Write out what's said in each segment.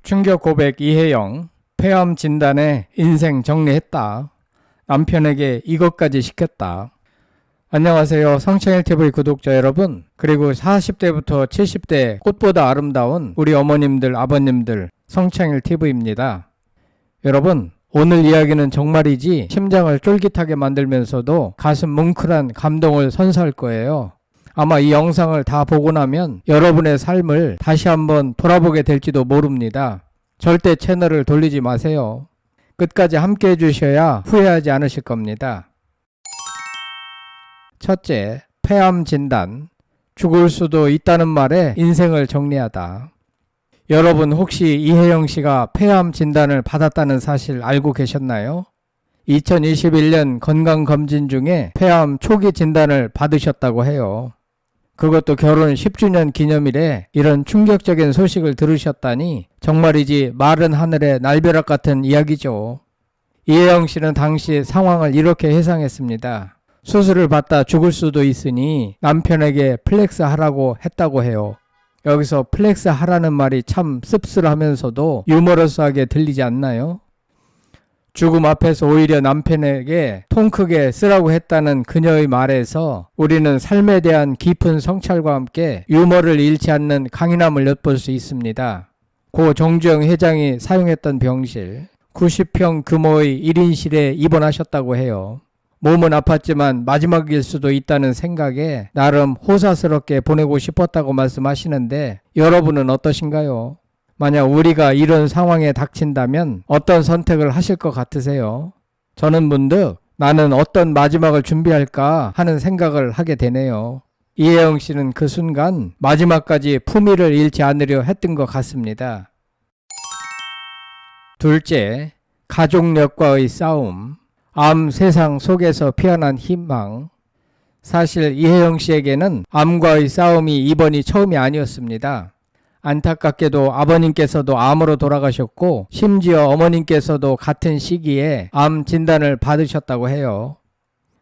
충격 고백 이혜영, 폐암 진단에 인생 정리했다. 남편에게 이것까지 시켰다. 안녕하세요. 성창일TV 구독자 여러분, 그리고 40대부터 70대 꽃보다 아름다운 우리 어머님들, 아버님들, 성창일TV입니다. 여러분, 오늘 이야기는 정말이지 심장을 쫄깃하게 만들면서도 가슴 뭉클한 감동을 선사할 거예요. 아마 이 영상을 다 보고 나면 여러분의 삶을 다시 한번 돌아보게 될지도 모릅니다. 절대 채널을 돌리지 마세요. 끝까지 함께 해주셔야 후회하지 않으실 겁니다. 첫째, 폐암 진단. 죽을 수도 있다는 말에 인생을 정리하다. 여러분 혹시 이혜영 씨가 폐암 진단을 받았다는 사실 알고 계셨나요? 2021년 건강검진 중에 폐암 초기 진단을 받으셨다고 해요. 그것도 결혼 10주년 기념일에 이런 충격적인 소식을 들으셨다니 정말이지 마른 하늘의 날벼락 같은 이야기죠. 이혜영 씨는 당시 상황을 이렇게 해상했습니다. 수술을 받다 죽을 수도 있으니 남편에게 플렉스 하라고 했다고 해요. 여기서 플렉스 하라는 말이 참 씁쓸하면서도 유머러스하게 들리지 않나요? 죽음 앞에서 오히려 남편에게 통 크게 쓰라고 했다는 그녀의 말에서 우리는 삶에 대한 깊은 성찰과 함께 유머를 잃지 않는 강인함을 엿볼 수 있습니다. 고 정주영 회장이 사용했던 병실, 90평 규모의 1인실에 입원하셨다고 해요. 몸은 아팠지만 마지막일 수도 있다는 생각에 나름 호사스럽게 보내고 싶었다고 말씀하시는데 여러분은 어떠신가요? 만약 우리가 이런 상황에 닥친다면 어떤 선택을 하실 것 같으세요? 저는 문득 나는 어떤 마지막을 준비할까 하는 생각을 하게 되네요. 이혜영 씨는 그 순간 마지막까지 품위를 잃지 않으려 했던 것 같습니다. 둘째, 가족력과의 싸움. 암 세상 속에서 피어난 희망. 사실 이혜영 씨에게는 암과의 싸움이 이번이 처음이 아니었습니다. 안타깝게도 아버님께서도 암으로 돌아가셨고 심지어 어머님께서도 같은 시기에 암 진단을 받으셨다고 해요.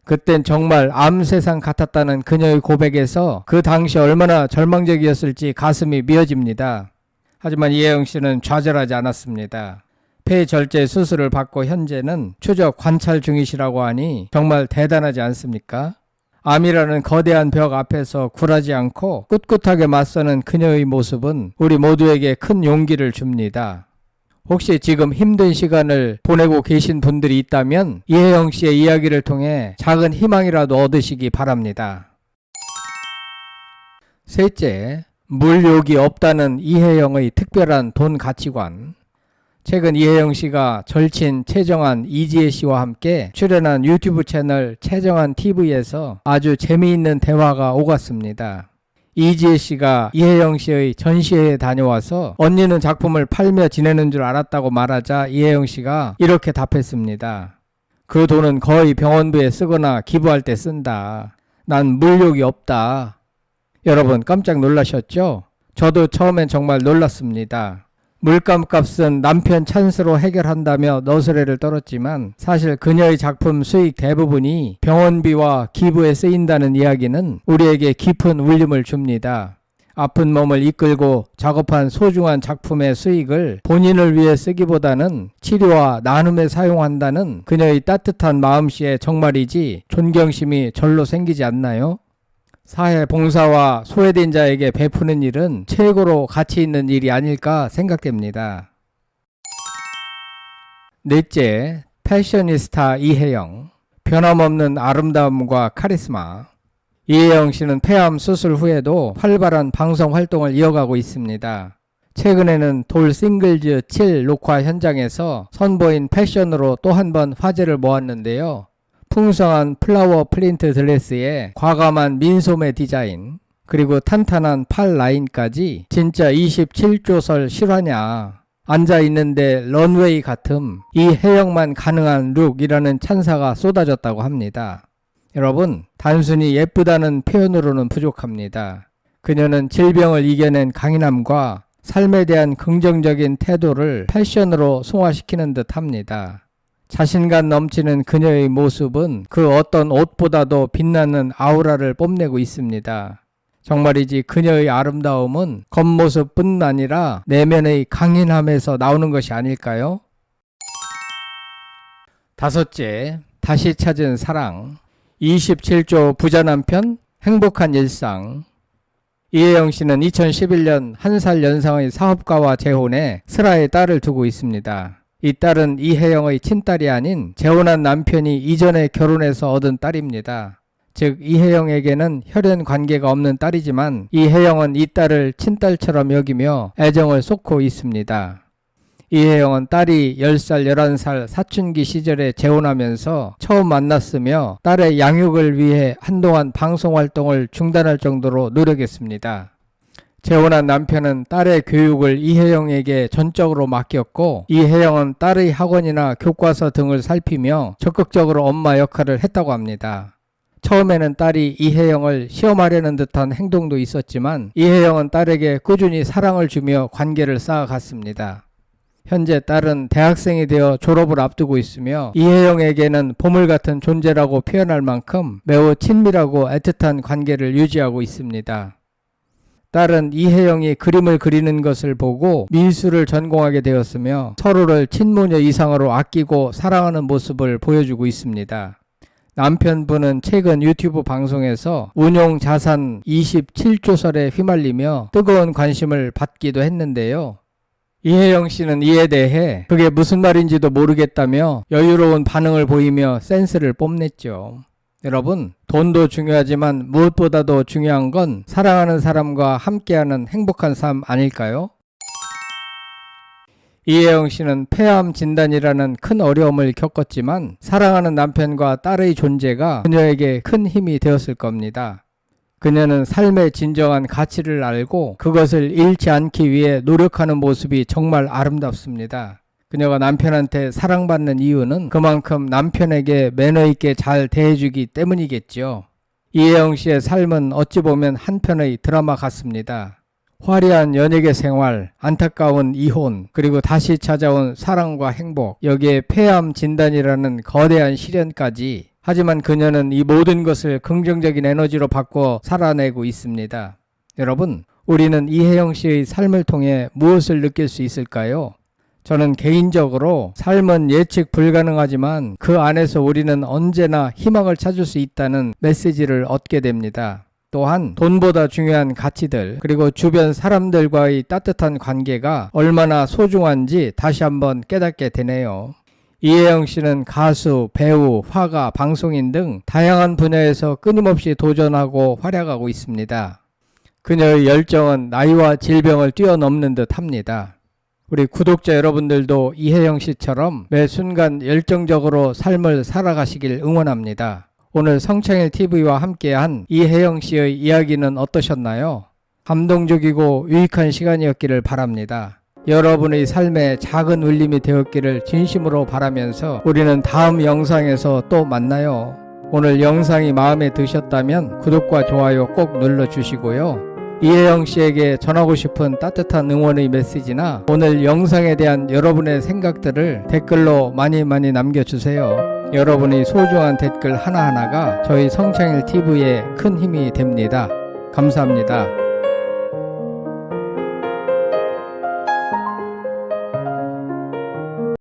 그땐 정말 암 세상 같았다는 그녀의 고백에서 그 당시 얼마나 절망적이었을지 가슴이 미어집니다. 하지만 이혜영 씨는 좌절하지 않았습니다. 폐절제 수술을 받고 현재는 추적 관찰 중이시라고 하니 정말 대단하지 않습니까? 암이라는 거대한 벽 앞에서 굴하지 않고 꿋꿋하게 맞서는 그녀의 모습은 우리 모두에게 큰 용기를 줍니다. 혹시 지금 힘든 시간을 보내고 계신 분들이 있다면 이혜영 씨의 이야기를 통해 작은 희망이라도 얻으시기 바랍니다. 셋째, 물욕이 없다는 이혜영의 특별한 돈 가치관. 최근 이혜영 씨가 절친 최정한 이지혜 씨와 함께 출연한 유튜브 채널 최정한 TV에서 아주 재미있는 대화가 오갔습니다. 이지혜 씨가 이혜영 씨의 전시회에 다녀와서 언니는 작품을 팔며 지내는 줄 알았다고 말하자 이혜영 씨가 이렇게 답했습니다. 그 돈은 거의 병원비에 쓰거나 기부할 때 쓴다. 난 물욕이 없다. 여러분 깜짝 놀라셨죠? 저도 처음엔 정말 놀랐습니다. 물감값은 남편 찬스로 해결한다며 너스레를 떨었지만 사실 그녀의 작품 수익 대부분이 병원비와 기부에 쓰인다는 이야기는 우리에게 깊은 울림을 줍니다. 아픈 몸을 이끌고 작업한 소중한 작품의 수익을 본인을 위해 쓰기보다는 치료와 나눔에 사용한다는 그녀의 따뜻한 마음씨에 정말이지 존경심이 절로 생기지 않나요? 사회 봉사와 소외된 자에게 베푸는 일은 최고로 가치 있는 일이 아닐까 생각됩니다. 넷째, 패셔니스타 이혜영. 변함없는 아름다움과 카리스마. 이혜영 씨는 폐암 수술 후에도 활발한 방송 활동을 이어가고 있습니다. 최근에는 돌 싱글즈 7 녹화 현장에서 선보인 패션으로 또 한 번 화제를 모았는데요. 풍성한 플라워 프린트 드레스에 과감한 민소매 디자인, 그리고 탄탄한 팔 라인까지 진짜 27조설 실화냐. 앉아있는데 런웨이 같음, 이혜영만 가능한 룩이라는 찬사가 쏟아졌다고 합니다. 여러분, 단순히 예쁘다는 표현으로는 부족합니다. 그녀는 질병을 이겨낸 강인함과 삶에 대한 긍정적인 태도를 패션으로 승화시키는 듯 합니다. 자신감 넘치는 그녀의 모습은 그 어떤 옷보다도 빛나는 아우라를 뽐내고 있습니다. 정말이지 그녀의 아름다움은 겉모습뿐 아니라 내면의 강인함에서 나오는 것이 아닐까요? 다섯째, 다시 찾은 사랑. 27조 부자 남편, 행복한 일상. 이혜영 씨는 2011년 1살 연상의 사업가와 재혼해 슬아의 딸을 두고 있습니다. 이 딸은 이혜영의 친딸이 아닌 재혼한 남편이 이전에 결혼해서 얻은 딸입니다. 즉 이혜영에게는 혈연 관계가 없는 딸이지만 이혜영은 이 딸을 친딸처럼 여기며 애정을 쏟고 있습니다. 이혜영은 딸이 10살, 11살 사춘기 시절에 재혼하면서 처음 만났으며 딸의 양육을 위해 한동안 방송활동을 중단할 정도로 노력했습니다. 재혼한 남편은 딸의 교육을 이혜영에게 전적으로 맡겼고 이혜영은 딸의 학원이나 교과서 등을 살피며 적극적으로 엄마 역할을 했다고 합니다. 처음에는 딸이 이혜영을 시험하려는 듯한 행동도 있었지만 이혜영은 딸에게 꾸준히 사랑을 주며 관계를 쌓아갔습니다. 현재 딸은 대학생이 되어 졸업을 앞두고 있으며 이혜영에게는 보물 같은 존재라고 표현할 만큼 매우 친밀하고 애틋한 관계를 유지하고 있습니다. 딸은 이혜영이 그림을 그리는 것을 보고 미술을 전공하게 되었으며 서로를 친모녀 이상으로 아끼고 사랑하는 모습을 보여주고 있습니다. 남편분은 최근 유튜브 방송에서 운용 자산 27조설에 휘말리며 뜨거운 관심을 받기도 했는데요. 이혜영 씨는 이에 대해 그게 무슨 말인지도 모르겠다며 여유로운 반응을 보이며 센스를 뽐냈죠. 여러분, 돈도 중요하지만 무엇보다도 중요한 건 사랑하는 사람과 함께하는 행복한 삶 아닐까요? 이혜영 씨는 폐암 진단이라는 큰 어려움을 겪었지만 사랑하는 남편과 딸의 존재가 그녀에게 큰 힘이 되었을 겁니다. 그녀는 삶의 진정한 가치를 알고 그것을 잃지 않기 위해 노력하는 모습이 정말 아름답습니다. 그녀가 남편한테 사랑받는 이유는 그만큼 남편에게 매너 있게 잘 대해주기 때문이겠죠. 이혜영 씨의 삶은 어찌 보면 한편의 드라마 같습니다. 화려한 연예계 생활, 안타까운 이혼, 그리고 다시 찾아온 사랑과 행복, 여기에 폐암 진단이라는 거대한 시련까지. 하지만 그녀는 이 모든 것을 긍정적인 에너지로 바꿔 살아내고 있습니다. 여러분, 우리는 이혜영 씨의 삶을 통해 무엇을 느낄 수 있을까요? 저는 개인적으로 삶은 예측 불가능하지만 그 안에서 우리는 언제나 희망을 찾을 수 있다는 메시지를 얻게 됩니다. 또한 돈보다 중요한 가치들, 그리고 주변 사람들과의 따뜻한 관계가 얼마나 소중한지 다시 한번 깨닫게 되네요. 이혜영 씨는 가수, 배우, 화가, 방송인 등 다양한 분야에서 끊임없이 도전하고 활약하고 있습니다. 그녀의 열정은 나이와 질병을 뛰어넘는 듯 합니다. 우리 구독자 여러분들도 이혜영 씨처럼 매 순간 열정적으로 삶을 살아가시길 응원합니다. 오늘 성창일TV와 함께한 이혜영 씨의 이야기는 어떠셨나요? 감동적이고 유익한 시간이었기를 바랍니다. 여러분의 삶에 작은 울림이 되었기를 진심으로 바라면서 우리는 다음 영상에서 또 만나요. 오늘 영상이 마음에 드셨다면 구독과 좋아요 꼭 눌러주시고요. 이혜영 씨에게 전하고 싶은 따뜻한 응원의 메시지나 오늘 영상에 대한 여러분의 생각들을 댓글로 많이 남겨주세요. 여러분의 소중한 댓글 하나하나가 저희 성창일TV에 큰 힘이 됩니다. 감사합니다.